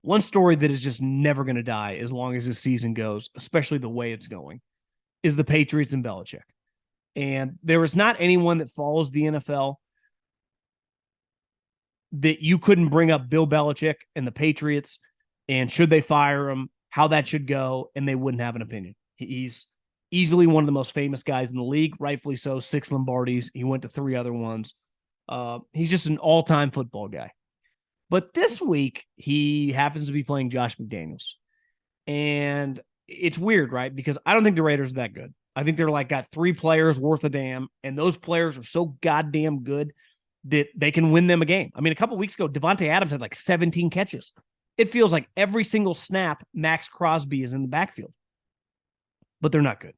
One story that is just never going to die as long as this season goes, especially the way it's going, is the Patriots and Belichick. And there is not anyone that follows the NFL that you couldn't bring up Bill Belichick and the Patriots and should they fire him, how that should go, and they wouldn't have an opinion. He's easily one of the most famous guys in the league, rightfully so, 6 Lombardis. He went to 3 other ones. He's just an all-time football guy. But this week, he happens to be playing Josh McDaniels. And it's weird, right? Because I don't think the Raiders are that good. I think they're like got 3 players worth a damn, and those players are so goddamn good that they can win them a game. I mean, a couple weeks ago, Devontae Adams had like 17 catches. It feels like every single snap, Max Crosby is in the backfield. But they're not good.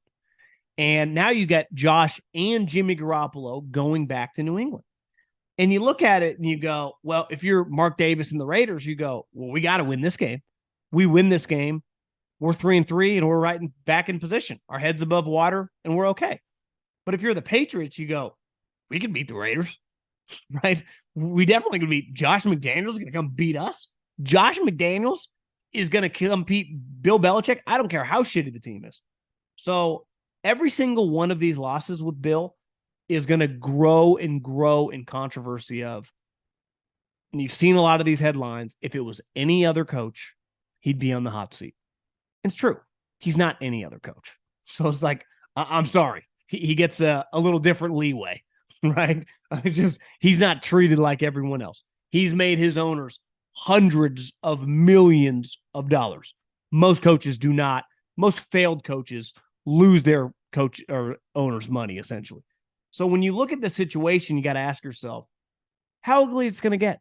And now you got Josh and Jimmy Garoppolo going back to New England. And you look at it and you go, well, if you're Mark Davis and the Raiders, you go, well, we got to win this game. We win this game. We're 3-3 and we're back in position. Our heads above water and we're okay. But if you're the Patriots, you go, we can beat the Raiders, right? We definitely can beat Josh McDaniels is going to come beat us. Josh McDaniels is going to compete Bill Belichick. I don't care how shitty the team is. So every single one of these losses with Bill is going to grow and grow in controversy of, and you've seen a lot of these headlines, if it was any other coach, he'd be on the hot seat. It's true. He's not any other coach. So it's like, I'm sorry. He gets a little different leeway, right? He's not treated like everyone else. He's made his owners hundreds of millions of dollars. Most coaches do not. Most failed coaches lose their coach or owner's money, essentially. So when you look at the situation, you got to ask yourself, how ugly is it going to get?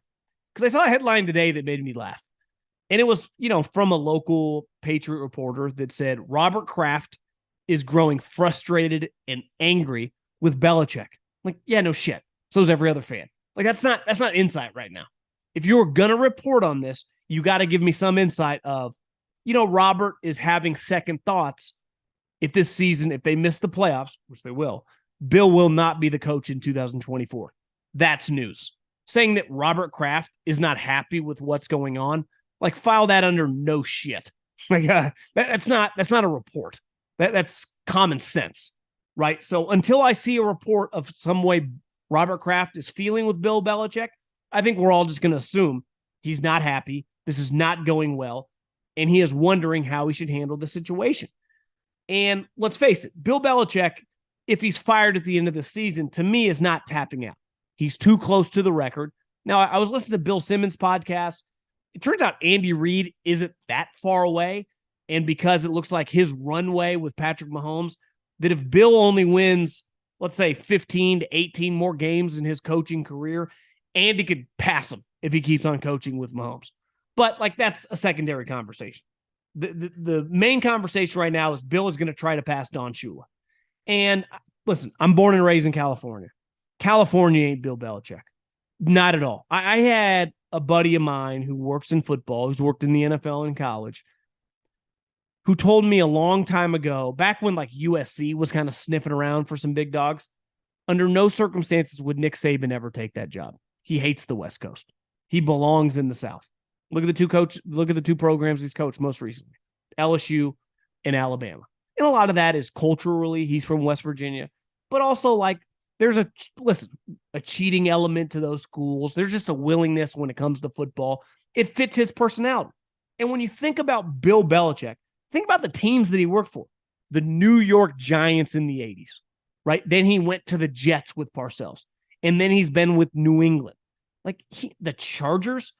Because I saw a headline today that made me laugh. And it was, from a local Patriot reporter that said Robert Kraft is growing frustrated and angry with Belichick. Like, yeah, no shit. So is every other fan. Like, that's not insight right now. If you're going to report on this, you got to give me some insight of, Robert is having second thoughts. If this season, if they miss the playoffs, which they will, Bill will not be the coach in 2024. That's news. Saying that Robert Kraft is not happy with what's going on, like, file that under no shit. Like, that's not a report. That's common sense, right? So until I see a report of some way Robert Kraft is feeling with Bill Belichick, I think we're all just going to assume he's not happy. This is not going well, and he is wondering how he should handle the situation. And let's face it, Bill Belichick, if he's fired at the end of the season, to me is not tapping out. He's too close to the record. Now, I was listening to Bill Simmons' podcast. It turns out Andy Reid isn't that far away. And because it looks like his runway with Patrick Mahomes, that if Bill only wins, let's say 15 to 18 more games in his coaching career, Andy could pass him if he keeps on coaching with Mahomes. But that's a secondary conversation. The main conversation right now is Bill is going to try to pass Don Shula. And listen, I'm born and raised in California. California ain't Bill Belichick. Not at all. I had a buddy of mine who works in football, who's worked in the NFL and college, who told me a long time ago, back when USC was kind of sniffing around for some big dogs, under no circumstances would Nick Saban ever take that job. He hates the West Coast. He belongs in the South. Look at the two programs he's coached most recently, LSU and Alabama. And a lot of that is culturally, he's from West Virginia, but also there's a cheating element to those schools. There's just a willingness when it comes to football. It fits his personality. And when you think about Bill Belichick, think about the teams that he worked for. The New York Giants in the 80s, right? Then he went to the Jets with Parcells. And then he's been with New England. The Chargers,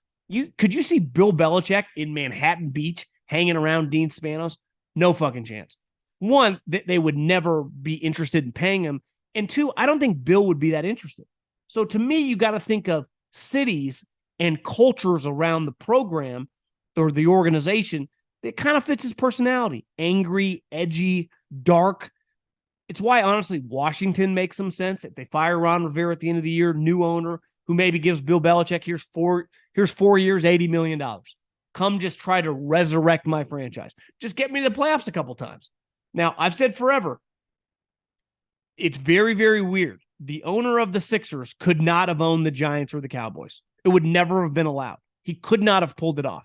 could you see Bill Belichick in Manhattan Beach hanging around Dean Spanos? No fucking chance. One, they would never be interested in paying him. And two, I don't think Bill would be that interested. So to me, you got to think of cities and cultures around the program or the organization that kind of fits his personality. Angry, edgy, dark. It's why, honestly, Washington makes some sense. If they fire Ron Rivera at the end of the year, new owner who maybe gives Bill Belichick, here's 4 years, $80 million. Come just try to resurrect my franchise. Just get me to the playoffs a couple times. Now, I've said forever, it's very, very weird. The owner of the Sixers could not have owned the Giants or the Cowboys. It would never have been allowed. He could not have pulled it off.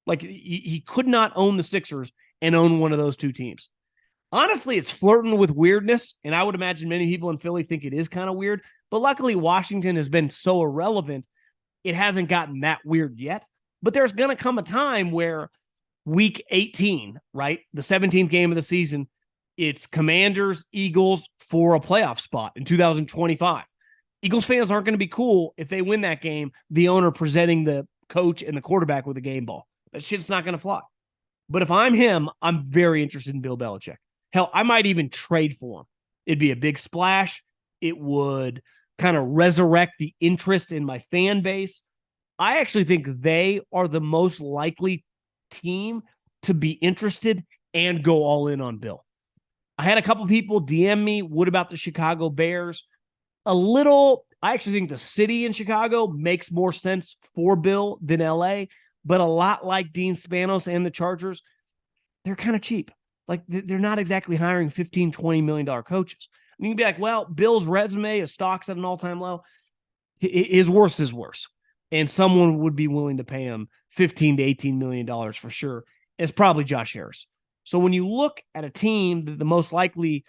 Like he could not own the Sixers and own one of those two teams. Honestly, it's flirting with weirdness, and I would imagine many people in Philly think it is kind of weird. But luckily, Washington has been so irrelevant, it hasn't gotten that weird yet. But there's going to come a time where week 18, right? The 17th game of the season, it's Commanders, Eagles for a playoff spot in 2025. Eagles fans aren't going to be cool if they win that game, the owner presenting the coach and the quarterback with a game ball. That shit's not going to fly. But if I'm him, I'm very interested in Bill Belichick. Hell, I might even trade for him. It'd be a big splash. It would kind of resurrect the interest in my fan base. I actually think they are the most likely team to be interested and go all in on Bill. I had a couple people DM me, what about the Chicago Bears? I actually think the city in Chicago makes more sense for Bill than LA, but a lot like Dean Spanos and the Chargers, they're kind of cheap. Like they're not exactly hiring $15, $20 million coaches. And you can be like, well, Bill's resume, his stock's at an all-time low. His worst is worse. And someone would be willing to pay him $15 to $18 million for sure. It's probably Josh Harris. So when you look at a team, the most likely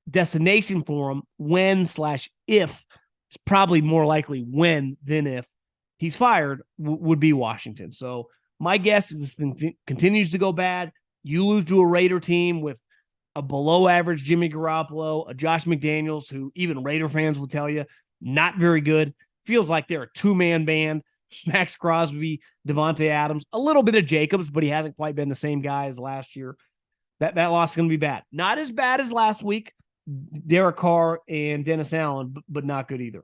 destination for him when/if, it's probably more likely when than if he's fired, would be Washington. So my guess is this thing continues to go bad. You lose to a Raider team with a below average Jimmy Garoppolo, a Josh McDaniels, who even Raider fans will tell you, not very good. Feels like they're a two-man band. Max Crosby, Devontae Adams, a little bit of Jacobs, but he hasn't quite been the same guy as last year. That loss is going to be bad. Not as bad as last week, Derek Carr and Dennis Allen, but not good either.